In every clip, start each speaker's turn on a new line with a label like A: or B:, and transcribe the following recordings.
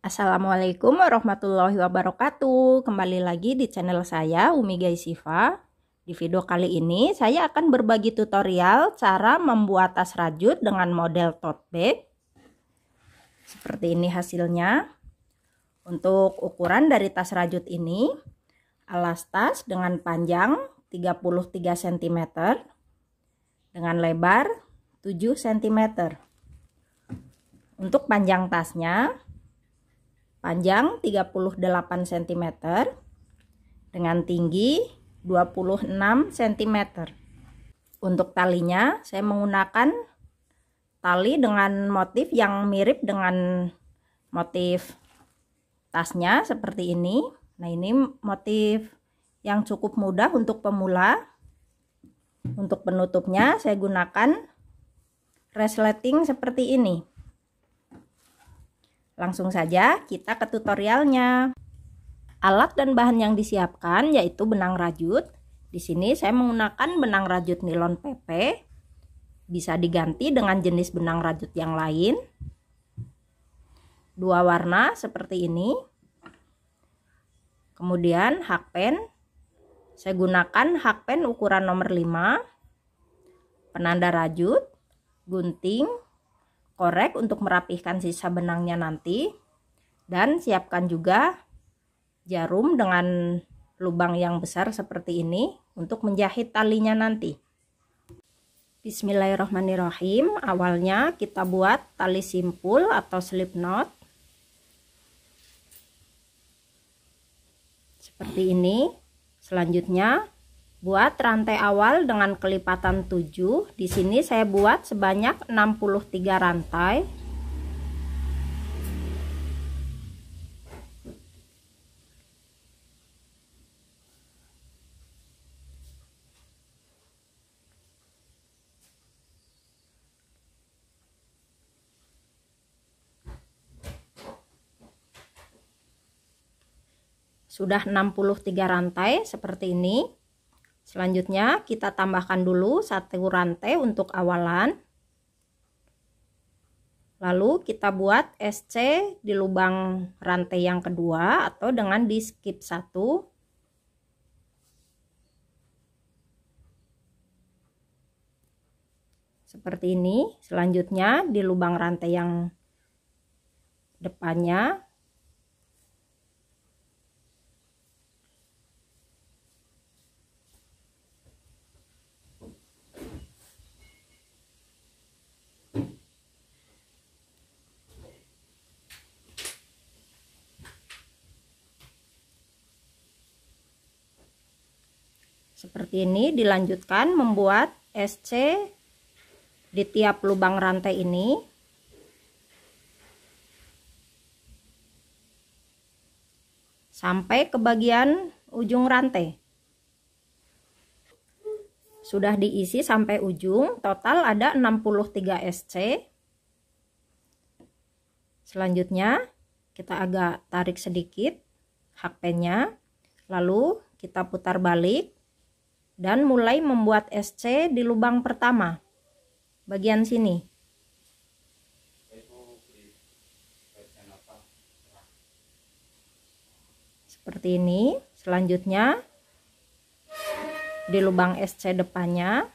A: Assalamualaikum warahmatullahi wabarakatuh. Kembali lagi di channel saya Umi Gaisiva. Di video kali ini saya akan berbagi tutorial cara membuat tas rajut dengan model tote bag. Seperti ini hasilnya. Untuk ukuran dari tas rajut ini, alas tas dengan panjang 33 cm dengan lebar 7 cm. Untuk panjang tasnya panjang 38 cm dengan tinggi 26 cm. Untuk talinya saya menggunakan tali dengan motif yang mirip dengan motif tasnya seperti ini. Nah, ini motif yang cukup mudah untuk pemula. Untuk penutupnya saya gunakan resleting seperti ini. Langsung saja kita ke tutorialnya. Alat dan bahan yang disiapkan yaitu benang rajut. Di sini saya menggunakan benang rajut nilon PP. Bisa diganti dengan jenis benang rajut yang lain. Dua warna seperti ini. Kemudian hakpen. Saya gunakan hakpen ukuran nomor 5. Penanda rajut, gunting, korek untuk merapihkan sisa benangnya nanti, dan siapkan juga jarum dengan lubang yang besar seperti ini untuk menjahit talinya nanti. Bismillahirrahmanirrahim. Awalnya kita buat tali simpul atau slip knot seperti ini. Selanjutnya buat rantai awal dengan kelipatan 7. Di sini saya buat sebanyak 63 rantai. Sudah 63 rantai seperti ini. Selanjutnya kita tambahkan dulu satu rantai untuk awalan. Lalu kita buat SC di lubang rantai yang kedua atau dengan di skip 1. Seperti ini. Selanjutnya di lubang rantai yang depannya. Seperti ini, dilanjutkan membuat SC di tiap lubang rantai ini. Sampai ke bagian ujung rantai. Sudah diisi sampai ujung, total ada 63 SC. Selanjutnya kita agak tarik sedikit hakpennya, lalu kita putar balik dan mulai membuat SC di lubang pertama bagian sini. Seperti ini. Selanjutnya di lubang SC depannya.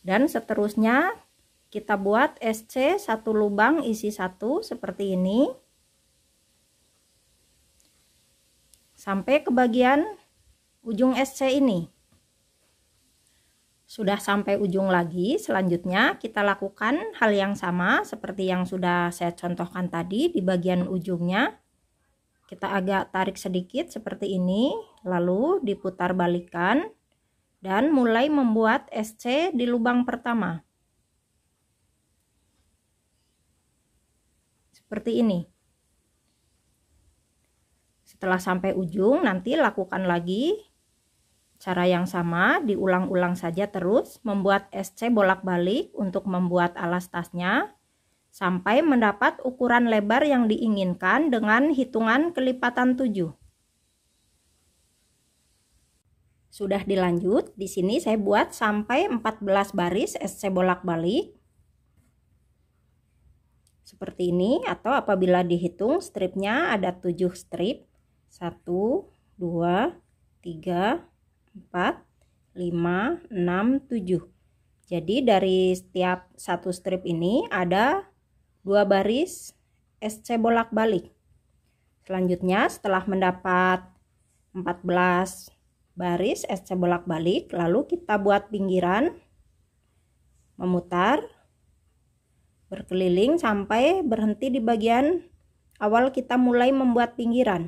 A: Dan seterusnya kita buat SC satu lubang isi satu seperti ini. Sampai ke bagian ujung SC ini. Sudah sampai ujung lagi, selanjutnya kita lakukan hal yang sama seperti yang sudah saya contohkan tadi di bagian ujungnya. Kita agak tarik sedikit seperti ini, lalu diputar balikan dan mulai membuat SC di lubang pertama. Seperti ini. Setelah sampai ujung, nanti lakukan lagi cara yang sama, diulang-ulang saja terus, membuat SC bolak-balik untuk membuat alas tasnya sampai mendapat ukuran lebar yang diinginkan dengan hitungan kelipatan 7. Sudah dilanjut, di sini saya buat sampai 14 baris SC bolak-balik. Seperti ini, atau apabila dihitung stripnya ada 7 strip. 1, 2, 3, 4, 5, 6, 7. Jadi dari setiap satu strip ini ada 2 baris SC bolak-balik. Selanjutnya setelah mendapat 14 baris SC bolak-balik, lalu kita buat pinggiran, memutar, berkeliling sampai berhenti di bagian awal kita mulai membuat pinggiran.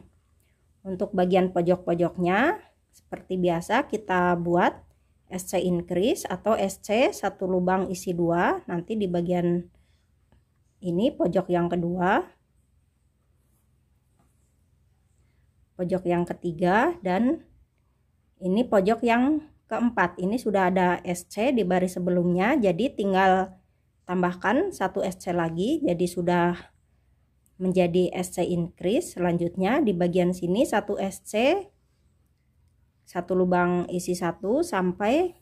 A: Untuk bagian pojok-pojoknya seperti biasa kita buat SC increase atau SC satu lubang isi 2, nanti di bagian ini pojok yang kedua, pojok yang ketiga, dan ini pojok yang keempat. Ini sudah ada SC di baris sebelumnya, jadi tinggal tambahkan 1 SC lagi, jadi sudah menjadi SC increase. Selanjutnya di bagian sini 1 SC, satu lubang isi 1 sampai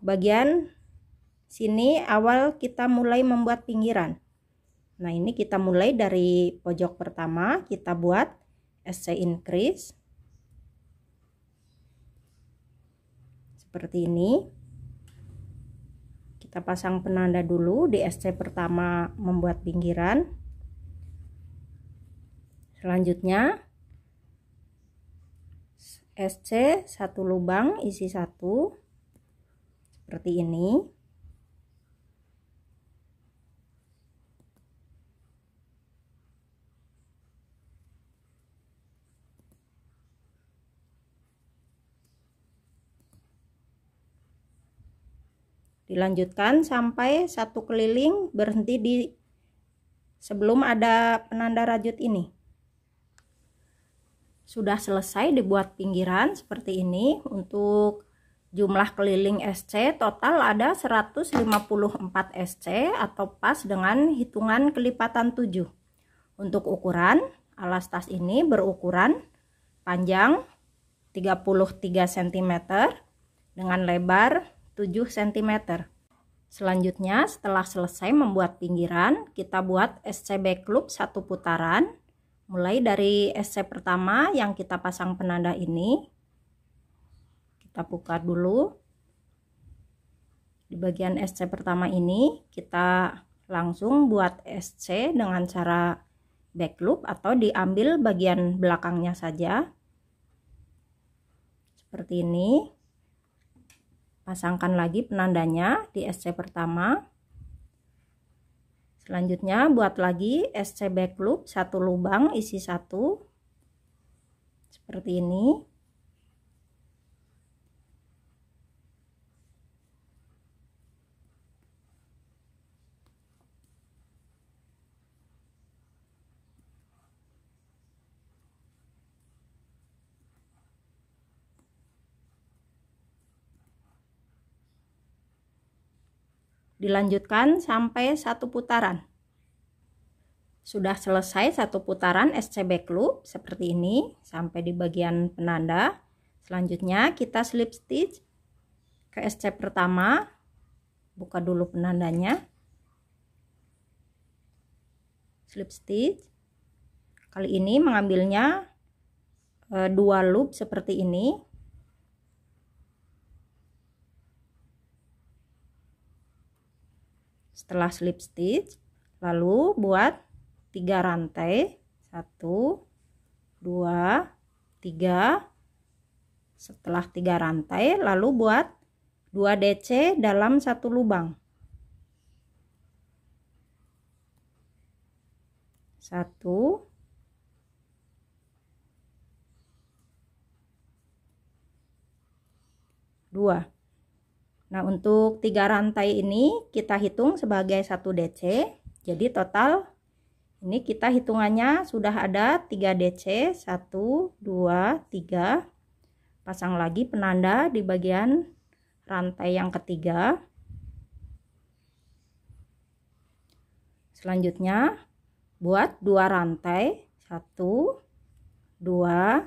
A: bagian sini awal kita mulai membuat pinggiran. Nah, ini kita mulai dari pojok pertama, kita buat SC increase seperti ini. Kita pasang penanda dulu di SC pertama membuat pinggiran. Selanjutnya SC satu lubang isi 1 seperti ini. Dilanjutkan sampai 1 keliling, berhenti di sebelum ada penanda rajut ini. Sudah selesai dibuat pinggiran seperti ini. Untuk jumlah keliling SC total ada 154 SC atau pas dengan hitungan kelipatan 7. Untuk ukuran, alas tas ini berukuran panjang 33 cm dengan lebar 7 cm. Selanjutnya setelah selesai membuat pinggiran, kita buat SC back loop 1 putaran. Mulai dari SC pertama yang kita pasang penanda ini, kita buka dulu. Di bagian SC pertama ini kita langsung buat SC dengan cara back loop atau diambil bagian belakangnya saja. Seperti ini. Pasangkan lagi penandanya di SC pertama. Selanjutnya buat lagi SC back loop 1 lubang isi 1 seperti ini. Dilanjutkan sampai 1 putaran. Sudah selesai 1 putaran SC back loop seperti ini sampai di bagian penanda. Selanjutnya kita slip stitch ke SC pertama. Buka dulu penandanya. Slip stitch. Kali ini mengambilnya 2 loop seperti ini. Setelah slip stitch, lalu buat 3 rantai, 1, 2, 3. Setelah 3 rantai, lalu buat 2 DC dalam 1 lubang. 1, 2. Nah, untuk 3 rantai ini kita hitung sebagai 1 DC. Jadi total ini kita hitungannya sudah ada 3 DC, 1, 2, 3. Pasang lagi penanda di bagian rantai yang ketiga. Selanjutnya buat 2 rantai, 1, 2,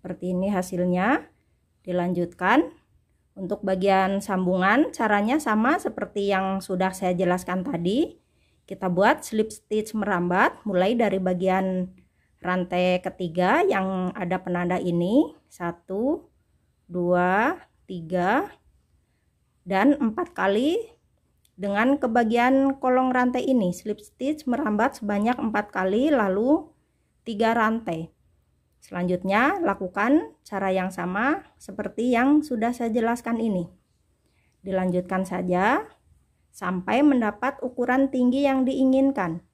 A: Seperti ini hasilnya. Dilanjutkan. Untuk bagian sambungan caranya sama seperti yang sudah saya jelaskan tadi. Kita buat slip stitch merambat mulai dari bagian rantai ketiga yang ada penanda ini. 1, 2, 3 dan 4 kali dengan ke bagian kolong rantai ini. Slip stitch merambat sebanyak 4 kali lalu 3 rantai. Selanjutnya lakukan cara yang sama seperti yang sudah saya jelaskan ini. Dilanjutkan saja sampai mendapat ukuran tinggi yang diinginkan.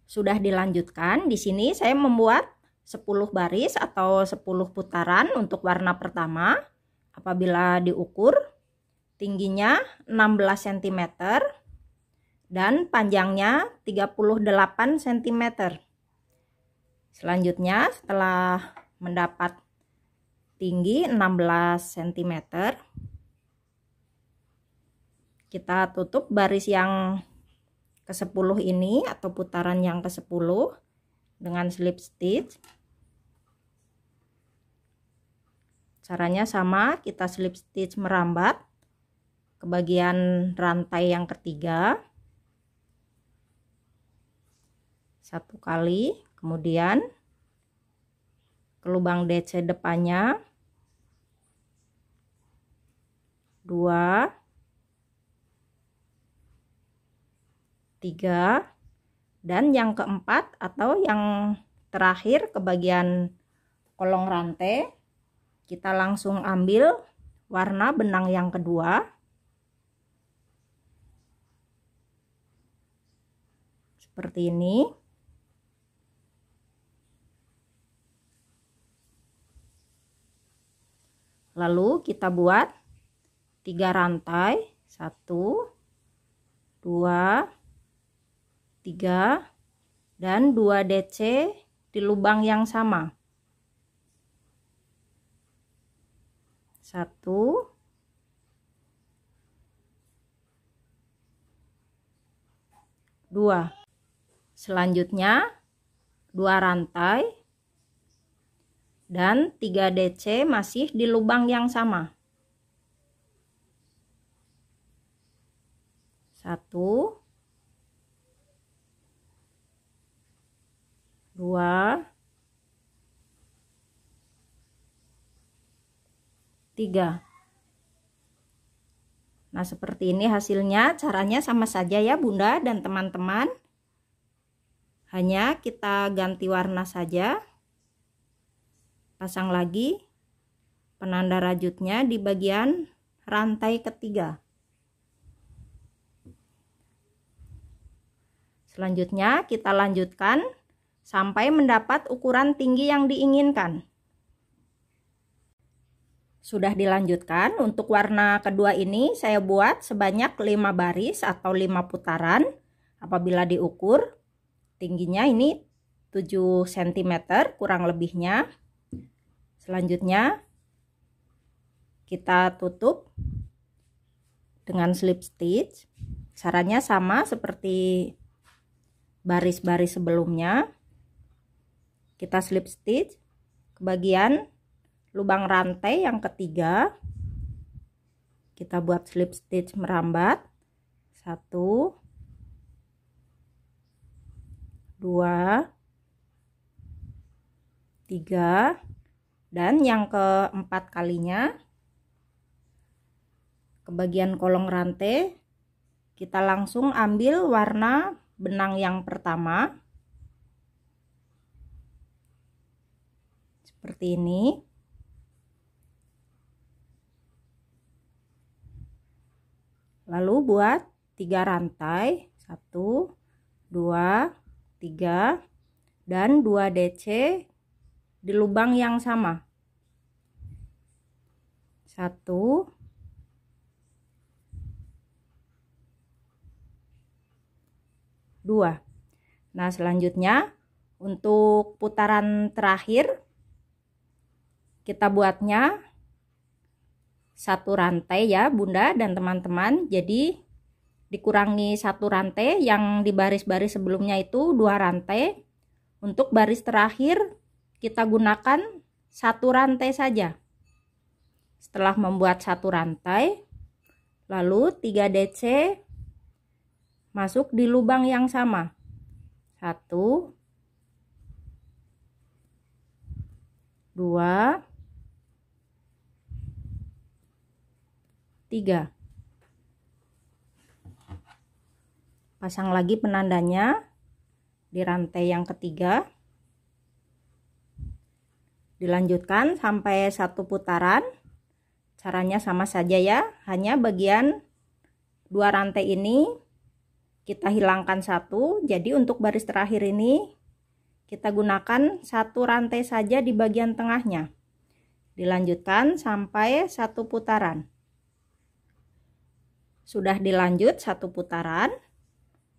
A: Sudah dilanjutkan, di sini saya membuat 10 baris atau 10 putaran untuk warna pertama. Apabila diukur, tingginya 16 cm dan panjangnya 38 cm. Selanjutnya setelah mendapat tinggi 16 cm, kita tutup baris yang ke-10 ini atau putaran yang ke-10 dengan slip stitch. Caranya sama, kita slip stitch merambat ke bagian rantai yang ketiga 1 kali. Kemudian ke lubang DC depannya 2, 3, dan yang keempat atau yang terakhir ke bagian kolong rantai kita langsung ambil warna benang yang kedua. Seperti ini. Lalu kita buat 3 rantai, 1, 2, 3 dan 2 DC di lubang yang sama. 1, 2. Selanjutnya 2 rantai dan 3 DC masih di lubang yang sama. 1, 2, 3. Nah, seperti ini hasilnya. Caranya sama saja ya Bunda dan teman-teman. Hanya kita ganti warna saja. Pasang lagi penanda rajutnya di bagian rantai ketiga. Selanjutnya kita lanjutkan sampai mendapat ukuran tinggi yang diinginkan. Sudah dilanjutkan, untuk warna kedua ini saya buat sebanyak 5 baris atau 5 putaran. Apabila diukur tingginya ini 7 cm kurang lebihnya. Selanjutnya kita tutup dengan slip stitch. Caranya sama seperti baris-baris sebelumnya. Kita slip stitch ke bagian lubang rantai yang ketiga. Kita buat slip stitch merambat. 1, 2, 3. Dan yang keempat kalinya ke bagian kolong rantai kita langsung ambil warna benang yang pertama seperti ini. Lalu buat 3 rantai, 1, 2, 3 dan 2 DC di lubang yang sama. 1, 2. Nah, selanjutnya untuk putaran terakhir kita buatnya 1 rantai ya Bunda dan teman-teman. Jadi dikurangi 1 rantai, yang di baris-baris sebelumnya itu 2 rantai. Untuk baris terakhir kita gunakan satu rantai saja. Setelah membuat satu rantai, lalu 3 DC masuk di lubang yang sama. 1, 2, 3. Pasang lagi penandanya di rantai yang ketiga. Dilanjutkan sampai satu putaran. Caranya sama saja ya, hanya bagian 2 rantai ini kita hilangkan satu. Jadi untuk baris terakhir ini kita gunakan satu rantai saja di bagian tengahnya. Dilanjutkan sampai satu putaran. Sudah dilanjut satu putaran.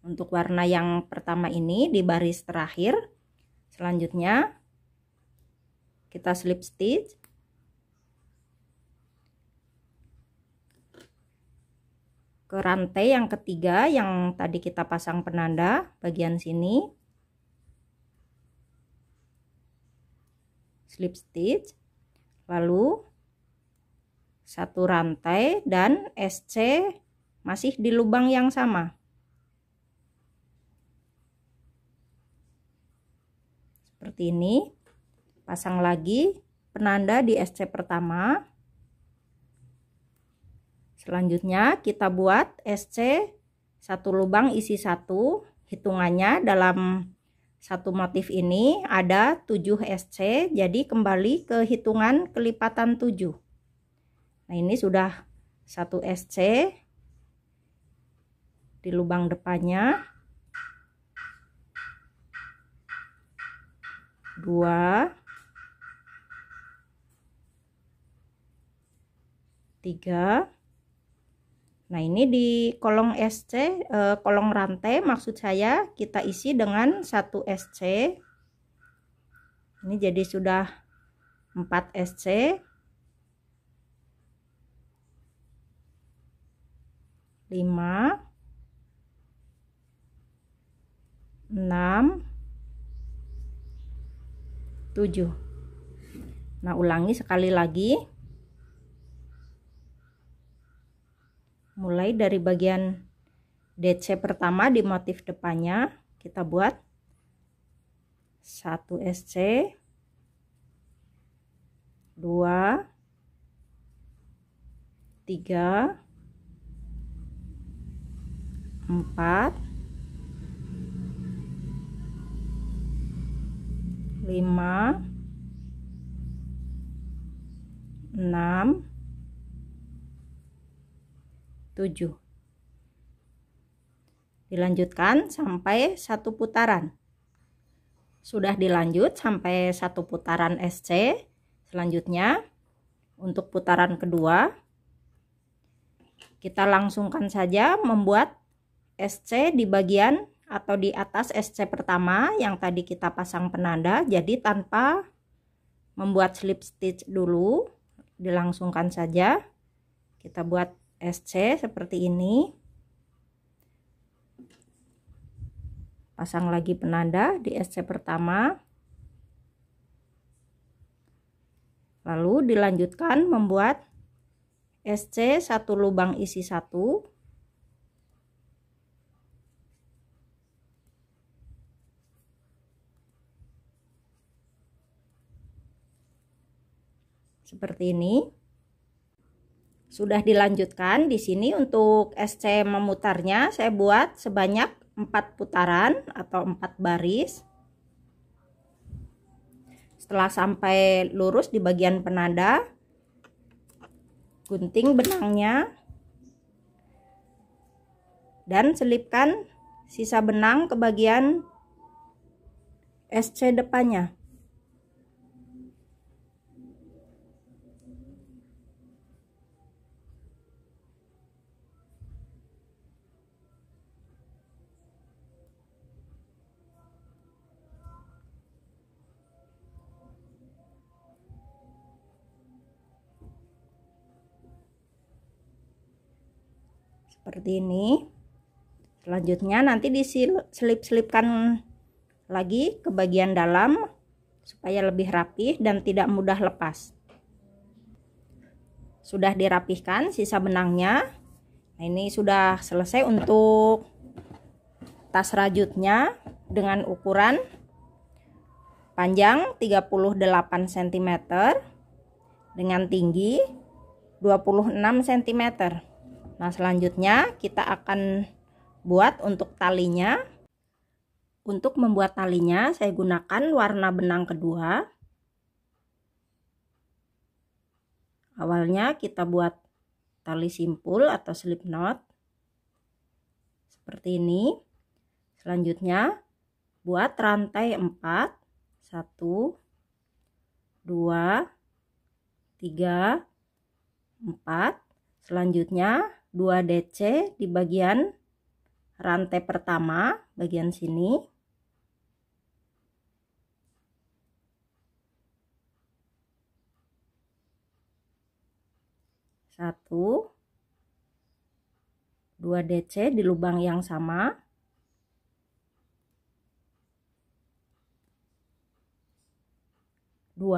A: Untuk warna yang pertama ini di baris terakhir. Selanjutnya kita slip stitch. Ke rantai yang ketiga yang tadi kita pasang penanda bagian sini, slip stitch, lalu satu rantai dan SC masih di lubang yang sama. Seperti ini. Pasang lagi penanda di SC pertama. Selanjutnya kita buat SC satu lubang isi satu. Hitungannya dalam satu motif ini ada 7 SC, jadi kembali ke hitungan kelipatan 7. Nah, ini sudah satu SC di lubang depannya. 2, 3. Nah, ini di kolong SC, kolong rantai maksud saya, kita isi dengan satu SC. Ini jadi sudah 4 SC. 5, 6, 7. Nah, ulangi sekali lagi. Mulai dari bagian DC pertama di motif depannya kita buat 1 SC, 2, 3, 4, 5, 6, 7. Dilanjutkan sampai satu putaran. Sudah dilanjut sampai satu putaran SC. Selanjutnya untuk putaran kedua kita langsungkan saja membuat SC di bagian atau di atas SC pertama yang tadi kita pasang penanda. Jadi tanpa membuat slip stitch dulu, dilangsungkan saja. Kita buat SC seperti ini. Pasang lagi penanda di SC pertama. Lalu dilanjutkan membuat SC satu lubang isi satu. Seperti ini. Sudah dilanjutkan di sini untuk SC memutarnya saya buat sebanyak 4 putaran atau 4 baris. Setelah sampai lurus di bagian penanda, gunting benangnya dan selipkan sisa benang ke bagian SC depannya. Seperti ini. Selanjutnya nanti diselip-selipkan lagi ke bagian dalam supaya lebih rapih dan tidak mudah lepas. Sudah dirapihkan sisa benangnya. Nah, ini sudah selesai untuk tas rajutnya dengan ukuran panjang 38 cm dengan tinggi 26 cm. Nah, selanjutnya kita akan buat untuk talinya. Untuk membuat talinya saya gunakan warna benang kedua. Awalnya kita buat tali simpul atau slip knot seperti ini. Selanjutnya buat rantai 4, 1 2 3 4. Selanjutnya 2 DC di bagian rantai pertama bagian sini. 1 2 DC di lubang yang sama. 2.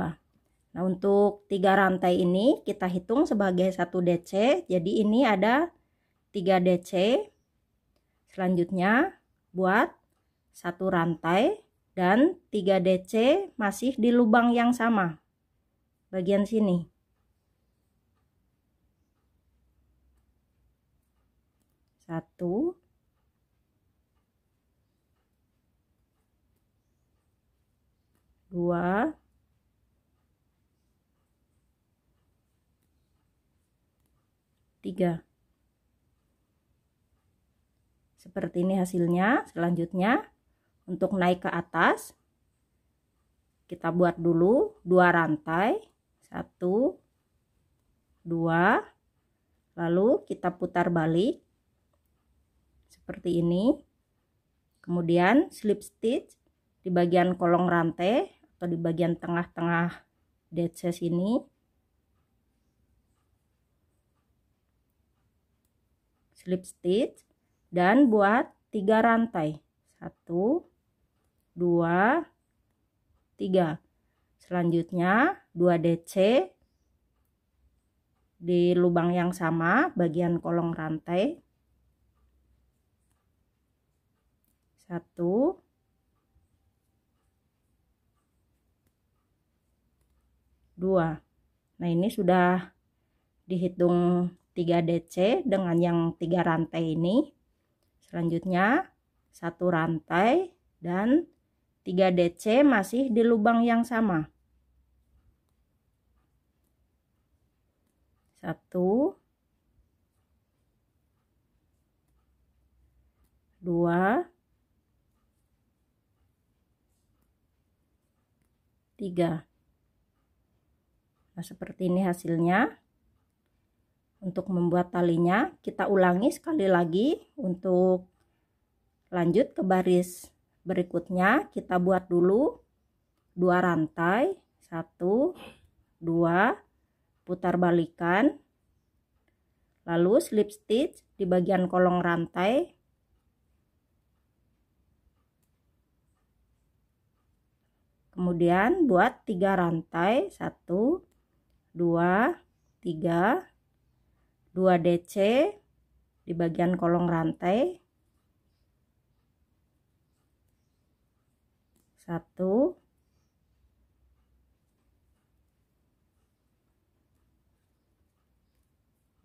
A: Nah, untuk 3 rantai ini kita hitung sebagai 1 DC. Jadi ini ada 3 DC. Selanjutnya buat 1 rantai dan 3 DC masih di lubang yang sama bagian sini. 1 2 3. Seperti ini hasilnya. Selanjutnya untuk naik ke atas kita buat dulu 2 rantai, 1 2, lalu kita putar balik seperti ini. Kemudian slip stitch di bagian kolong rantai atau di bagian tengah-tengah DC sini. Slip stitch dan buat 3 rantai, 1 2 3. Selanjutnya 2 DC di lubang yang sama bagian kolong rantai. 1 2. Nah, ini sudah dihitung 3 DC dengan yang 3 rantai ini. Selanjutnya 1 rantai dan 3 DC masih di lubang yang sama. 1 2 3. Nah, seperti ini hasilnya. Untuk membuat talinya kita ulangi sekali lagi. Untuk lanjut ke baris berikutnya kita buat dulu 2 rantai, 1 2, putar balikan, lalu slip stitch di bagian kolong rantai. Kemudian buat 3 rantai, 1 2 3, 2 DC di bagian kolong rantai, 1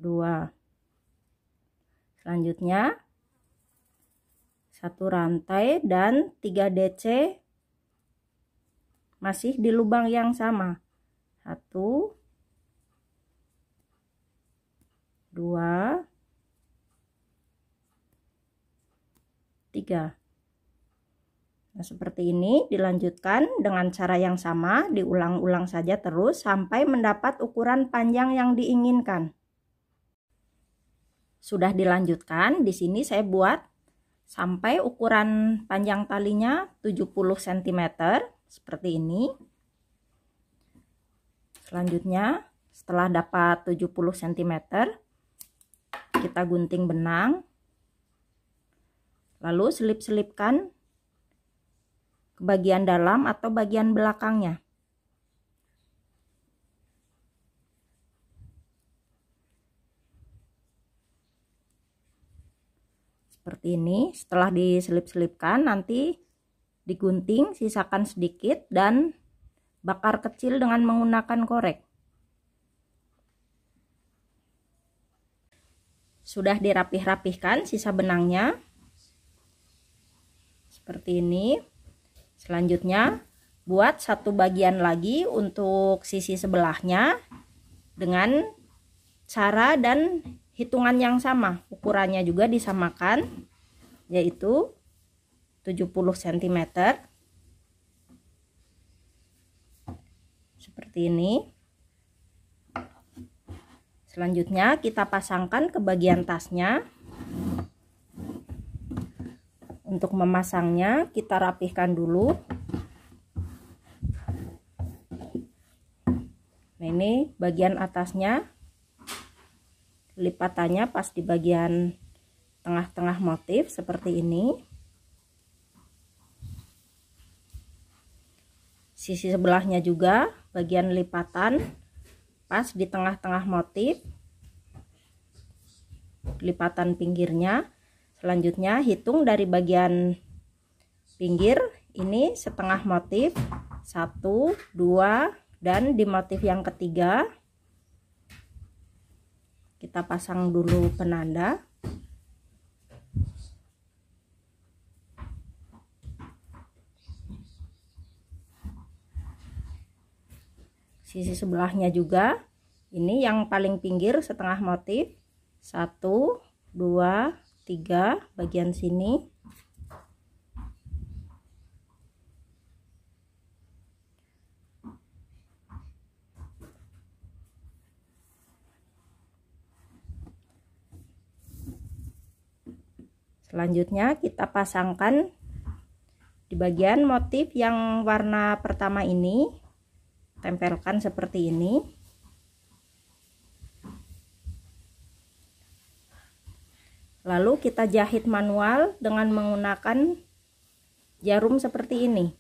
A: 2. Selanjutnya 1 rantai dan 3 DC masih di lubang yang sama. 1 2 3. Nah, seperti ini dilanjutkan dengan cara yang sama, diulang-ulang saja terus sampai mendapat ukuran panjang yang diinginkan. Sudah dilanjutkan, di sini saya buat sampai ukuran panjang talinya 70 cm seperti ini. Selanjutnya setelah dapat 70 cm kita gunting benang, lalu selip-selipkan ke bagian dalam atau bagian belakangnya. Seperti ini. Setelah diselip-selipkan, nanti digunting, sisakan sedikit dan bakar kecil dengan menggunakan korek. Sudah dirapih-rapihkan sisa benangnya seperti ini. Selanjutnya buat satu bagian lagi untuk sisi sebelahnya dengan cara dan hitungan yang sama. Ukurannya juga disamakan, yaitu 70 cm seperti ini. Selanjutnya kita pasangkan ke bagian tasnya. Untuk memasangnya kita rapihkan dulu. Nah, ini bagian atasnya, lipatannya pas di bagian tengah-tengah motif seperti ini. Sisi sebelahnya juga bagian lipatan pas di tengah-tengah motif, lipatan pinggirnya. Selanjutnya hitung dari bagian pinggir ini setengah motif, 1, 2, dan di motif yang ketiga kita pasang dulu penanda. Sisi sebelahnya juga ini yang paling pinggir setengah motif, 1, 2, 3 bagian sini. Selanjutnya kita pasangkan di bagian motif yang warna pertama ini, tempelkan seperti ini. Lalu kita jahit manual dengan menggunakan jarum seperti ini.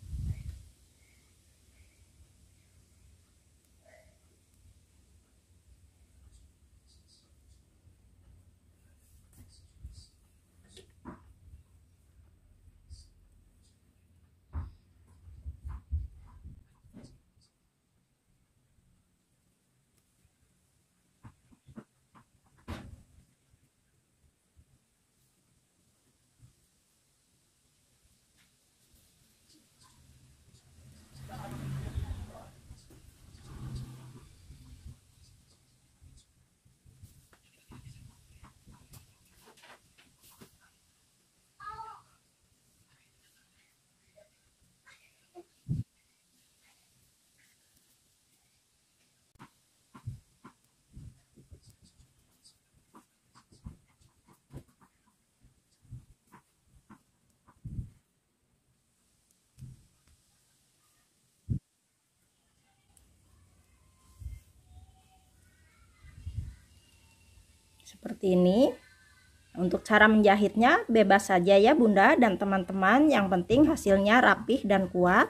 A: Seperti ini. Untuk cara menjahitnya bebas saja ya Bunda dan teman-teman, yang penting hasilnya rapih dan kuat.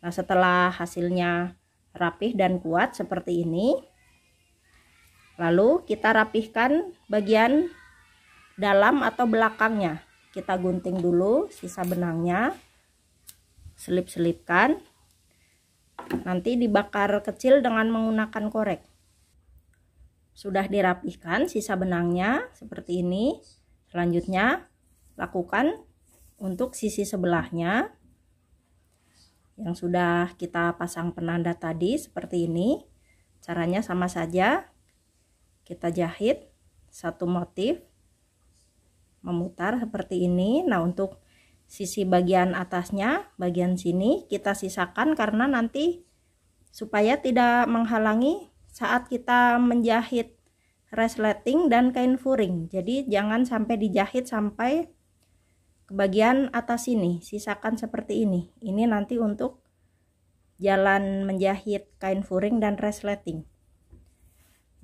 A: Nah, setelah hasilnya rapih dan kuat seperti ini, lalu kita rapihkan bagian dalam atau belakangnya. Kita gunting dulu sisa benangnya, selip-selipkan, nanti dibakar kecil dengan menggunakan korek. Sudah dirapihkan sisa benangnya seperti ini. Selanjutnya lakukan untuk sisi sebelahnya yang sudah kita pasang penanda tadi seperti ini. Caranya sama saja, kita jahit satu motif memutar seperti ini. Nah, untuk sisi bagian atasnya, bagian sini kita sisakan karena nanti supaya tidak menghalangi saat kita menjahit resleting dan kain furing. Jadi jangan sampai dijahit sampai ke bagian atas sini, sisakan seperti ini. Ini nanti untuk jalan menjahit kain furing dan resleting.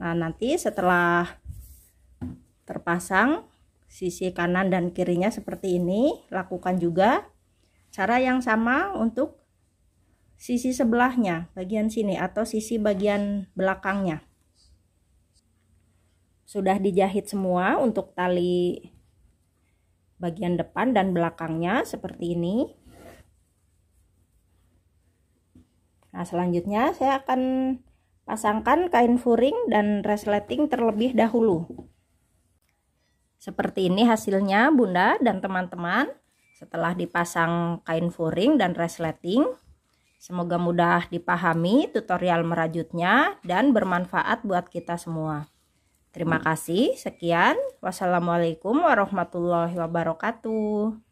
A: Nah, nanti setelah terpasang sisi kanan dan kirinya seperti ini, lakukan juga Cara yang sama untuk sisi sebelahnya, bagian sini atau sisi bagian belakangnya. Sudah dijahit semua untuk tali bagian depan dan belakangnya seperti ini. Nah, selanjutnya saya akan pasangkan kain furing dan resleting terlebih dahulu. Seperti ini hasilnya Bunda dan teman-teman setelah dipasang kain furing dan resleting. Semoga mudah dipahami tutorial merajutnya dan bermanfaat buat kita semua. Terima kasih, sekian. Wassalamualaikum warahmatullahi wabarakatuh.